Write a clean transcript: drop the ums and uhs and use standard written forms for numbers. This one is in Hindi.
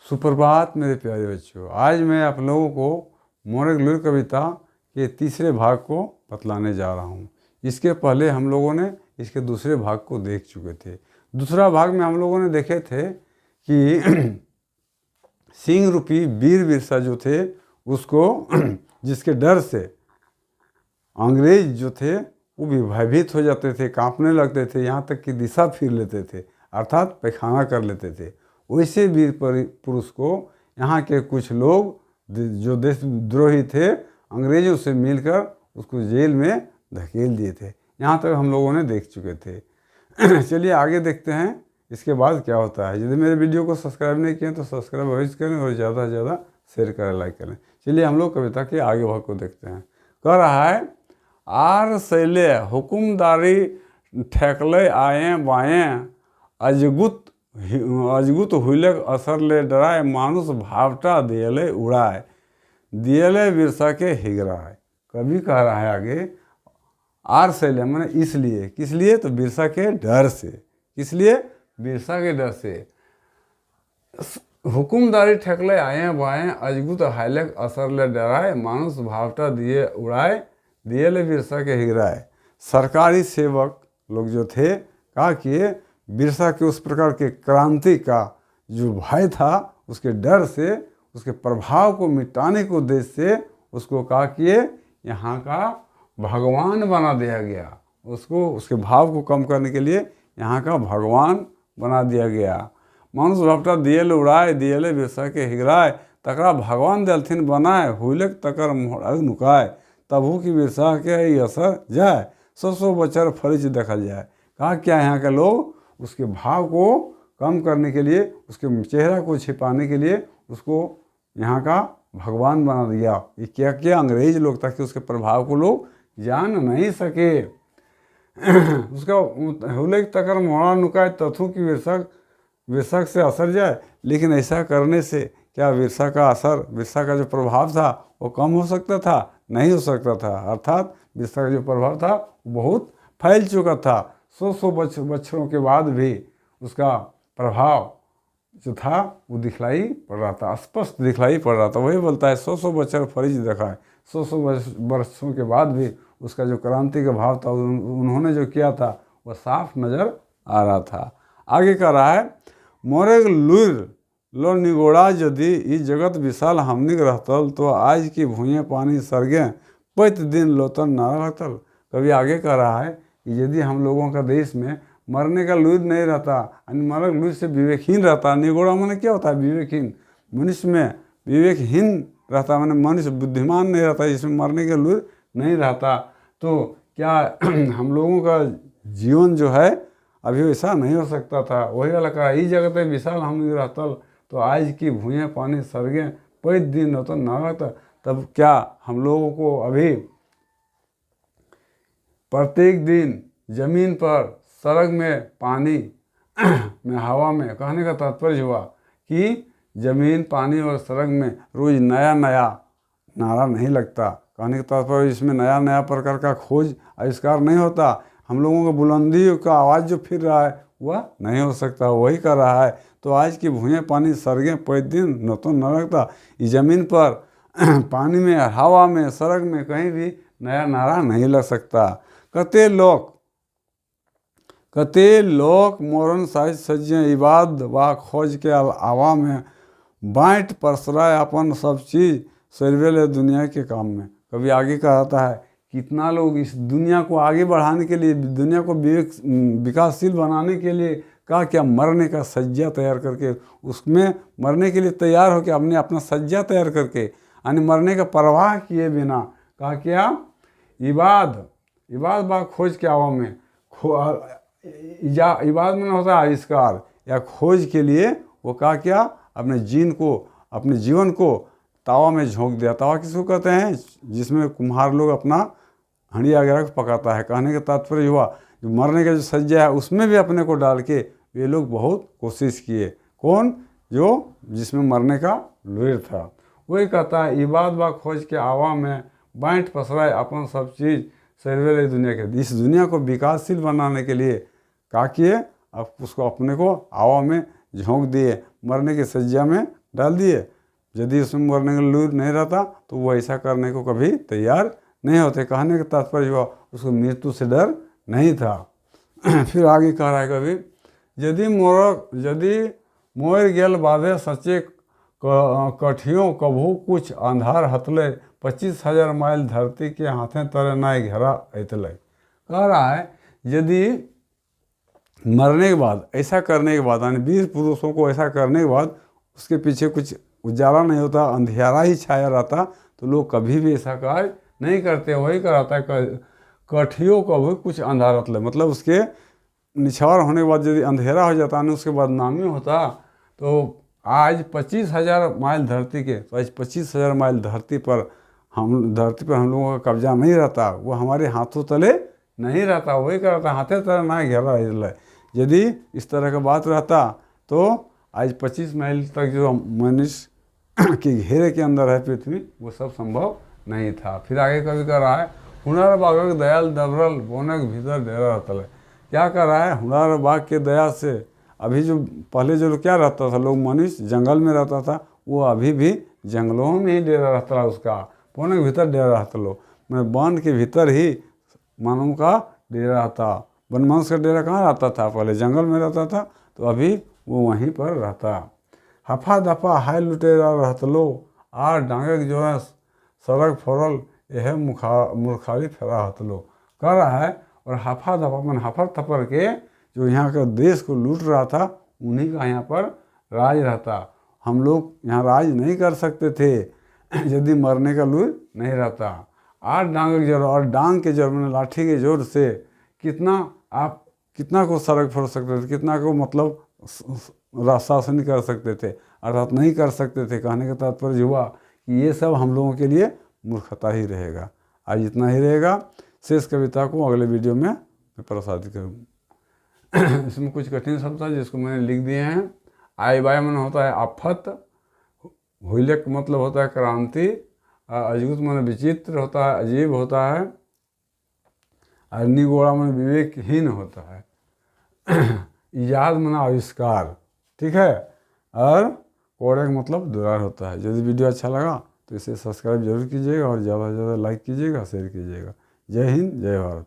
सुप्रभात मेरे प्यारे बच्चों। आज मैं आप लोगों को मोरग लुईर कविता के तीसरे भाग को बतलाने जा रहा हूँ। इसके पहले हम लोगों ने इसके दूसरे भाग को देख चुके थे। दूसरा भाग में हम लोगों ने देखे थे कि सिंह रूपी वीर बिरसा जो थे उसको जिसके डर से अंग्रेज जो थे वो भी भयभीत हो जाते थे, कांपने लगते थे, यहाँ तक कि दिशा फिर लेते थे, अर्थात पैखाना कर लेते थे। वैसे वीर पुरुष को यहाँ के कुछ लोग जो देशद्रोही थे अंग्रेजों से मिलकर उसको जेल में धकेल दिए थे। यहाँ तक हम लोगों ने देख चुके थे। चलिए आगे देखते हैं इसके बाद क्या होता है। यदि मेरे वीडियो को सब्सक्राइब नहीं किए तो सब्सक्राइब अवश्य करें और ज़्यादा से ज़्यादा शेयर करें, लाइक करें। चलिए हम लोग कविता के आगे भाग को देखते हैं। कह रहा है, आर सैले हुकुमदारी ठेकले आए बाएँ अजगुत हुलक असर ले डराए मानुष भावटा दियले उड़ाए दियले बिरसा के हिगराए। कभी कह रहा है आगे, आर सैले मैंने इसलिए, किस लिए? तो बिरसा के डर से। किस लिए? बिरसा के डर से। हुकुमदारी ठेकले आए बाएँ अजगुत हाइलक असर ले डराए मानुष भावटा दिए उड़ाए दियले बिरसा के हिगराए। सरकारी सेवक लोग जो थे कहा कि बिरसा के उस प्रकार के क्रांति का जो भय था उसके डर से, उसके प्रभाव को मिटाने के उद्देश्य से उसको कहा कि यहाँ का भगवान बना दिया गया। उसको उसके भाव को कम करने के लिए यहाँ का भगवान बना दिया गया। मानुष भावटा दियल उड़ाए दियले बिरसा के हिगराए तकरा भगवान दलथिन बनाए हुलक तकर मोहड़ नुकाए तबहू की बिरसा के ही असर जाए 100 बचर फरिज देखल जाए। कहा क्या यहाँ के लोग उसके भाव को कम करने के लिए, उसके चेहरा को छिपाने के लिए उसको यहाँ का भगवान बना दिया। ये क्या किया अंग्रेज लोग, ताकि उसके प्रभाव को लोग जान नहीं सके। उसका हुलक तकर मोहड़ा नुकाए तथू की विरसक से असर जाए। लेकिन ऐसा करने से क्या विरसा का असर, विरसा का जो प्रभाव था वो कम हो सकता था? नहीं हो सकता था। अर्थात विरसा का जो प्रभाव था वो बहुत फैल चुका था। 100 बच्चों के बाद भी उसका प्रभाव जो था वो दिखलाई पड़ रहा था, स्पष्ट दिखलाई पड़ रहा था। वही बोलता है 100 बच्चर फरिज देखा है। 100 वर्षों के बाद भी उसका जो क्रांति का भाव था उन्होंने जो किया था वह साफ नज़र आ रहा था। आगे कह रहा है, मोरग लुईर लो निगोड़ा यदि इस जगत विशाल हमनिक रहतल तो आज की भूये पानी सरगे पैत दिन लोतन नारा रहतल। कभी आगे कह रहा है कि यदि हम लोगों का देश में मरने का लुईर नहीं रहता, यानी मोरग लुईर से विवेकहीन रहता। निगोड़ा माने क्या होता है? विवेकहीन। मनुष्य में विवेकहीन रहता, माने मनुष्य बुद्धिमान नहीं रहता, जिसमें मरने का लुईर नहीं रहता, तो क्या हम लोगों का जीवन जो है अभी वैसा नहीं हो सकता था। वही वाला कहा, इस जगत में विशाल हम रहतल तो आज की भूये पानी सरगे पैत दिन होता ना रहता। तब क्या हम लोगों को अभी प्रत्येक दिन जमीन पर, सड़क में, पानी में, हवा में, कहने का तात्पर्य हुआ कि जमीन, पानी और सड़क में रोज नया नया नारा नहीं लगता। कहने का तात्पर्य इसमें नया नया प्रकार का खोज आविष्कार नहीं होता। हम लोगों को बुलंदी का आवाज़ जो फिर रहा है वह नहीं हो सकता। वही कर रहा है, तो आज की भूये पानी सरगे पैत दिन नतन न लगता। इस जमीन पर, पानी में, हवा में, सड़क में कहीं भी नया नारा नहीं लग सकता। कते लोग मोरन साइज सज्जे इबाद व खोज के आवा में बाँट परसराए अपन सब चीज़ सरवेले दुनिया के काम में। कभी आगे कहता है, कितना लोग इस दुनिया को आगे बढ़ाने के लिए, दुनिया को विकासशील बनाने के लिए क्या मरने का सज्जा तैयार करके, उसमें मरने के लिए तैयार हो के अपने अपना सज्जा तैयार करके, यानी मरने का परवाह किए बिना कहा क्या इबाद बा खोज के आवा में, इबाद में होता है आविष्कार या खोज के लिए वो कहा क्या अपने जीवन को तावा में झोंक दिया। तावा किसको कहते हैं? जिसमें कुम्हार लोग अपना हंडिया वगैरह को पकाता है। कहने का तात्पर्य हुआ जो मरने का जो सज्जा है उसमें भी अपने को डाल के वे लोग बहुत कोशिश किए। कौन? जो जिसमें मरने का लुईर था। वही कहता है, इबाद बा खोज के आवा में बाँट पसराए अपन सब चीज़ सरवेले दुनिया के। इस दुनिया को विकासशील बनाने के लिए क्या किए? अब उसको अपने को आवा में झोंक दिए, मरने के सज्जा में डाल दिए। यदि उसमें मरने का लूर नहीं रहता तो वो ऐसा करने को कभी तैयार नहीं होते। कहने का तात्पर्य हुआ उसको मृत्यु से डर नहीं था। फिर आगे कह रहा है कभी, यदि मोर गेल बाधे सच्चे कठियों कभू कुछ अंधार हतले 25,000 माइल धरती के हाथे तरे नाय घेरा अतले। कह रहा है यदि मरने के बाद ऐसा करने के बाद, यानी वीर पुरुषों को ऐसा करने के बाद उसके पीछे कुछ उजाला नहीं होता, अंधेरा ही छाया रहता, तो लोग कभी भी ऐसा कार्य नहीं करते। वही कराता है कठियों का भी कुछ अंधारा मतलब उसके निछावर होने के बाद यदि अंधेरा हो जाता नहीं, उसके बाद नामी होता, तो आज 25,000 माइल धरती के, तो आज 25,000 माइल धरती पर हम लोगों का कब्जा नहीं रहता, वो हमारे हाथों तले नहीं रहता। वही करता हाथे तरह ना घेरा। यदि इस तरह का बात रहता तो आज 25 माइल तक जो मनुष्य के घेरे के अंदर है पृथ्वी, वो सब संभव नहीं था। फिर आगे कभी कर रहा है, हुनर बागक दयाल दबरल बोनक भीतर डेरा रहता है। क्या कर रहा है, हुनर बाग के दया से अभी जो पहले जो क्या रहता था, लोग मनुष्य जंगल में रहता था, वो अभी भी जंगलों में ही डेरा रहता है उसका। बोनक भीतर डेरा रहता लो, मैं वन के भीतर ही मानव का डेरा रहता। वनमांस का डेरा कहाँ रहता था, पहले जंगल में रहता था, तो अभी वो वहीं पर रहता। हफा दफा हाय लुटेरा रहत लो, आर डांगे जो है सड़क फोरल यह मूर्खारी फेरा हत लो। कह रहा है, और हफा दफा मन हफर थपर के जो यहाँ का देश को लूट रहा था, उन्हीं का यहाँ पर राज रहता। हम लोग यहाँ राज नहीं कर सकते थे यदि मरने का लूर नहीं रहता। आठ डांग के जोर, और डांग के जोर मैंने लाठी के जोर से कितना को सड़क फोड़ सकते थे, कितना को मतलब शासन कर सकते थे, अर्थात नहीं कर सकते थे। कहने का तात्पर्य हुआ कि ये सब हम लोगों के लिए मूर्खता ही रहेगा। आज इतना ही रहेगा। शेष कविता को अगले वीडियो में मैं प्रसारित करूँ। इसमें कुछ कठिन शब्द था जिसको मैंने लिख दिए हैं। आई बाय मन होता है आफत, हुइले का मतलब होता है क्रांति, अजगुत मन विचित्र होता है, अजीब होता है, और निगोड़ा मन विवेकहीन होता है, इजाद मन आविष्कार, ठीक है, और कोड़े का मतलब दुरार होता है। यदि वीडियो अच्छा लगा तो इसे सब्सक्राइब जरूर कीजिएगा और ज़्यादा से ज़्यादा लाइक कीजिएगा, शेयर कीजिएगा। जय हिंद, जय भारत।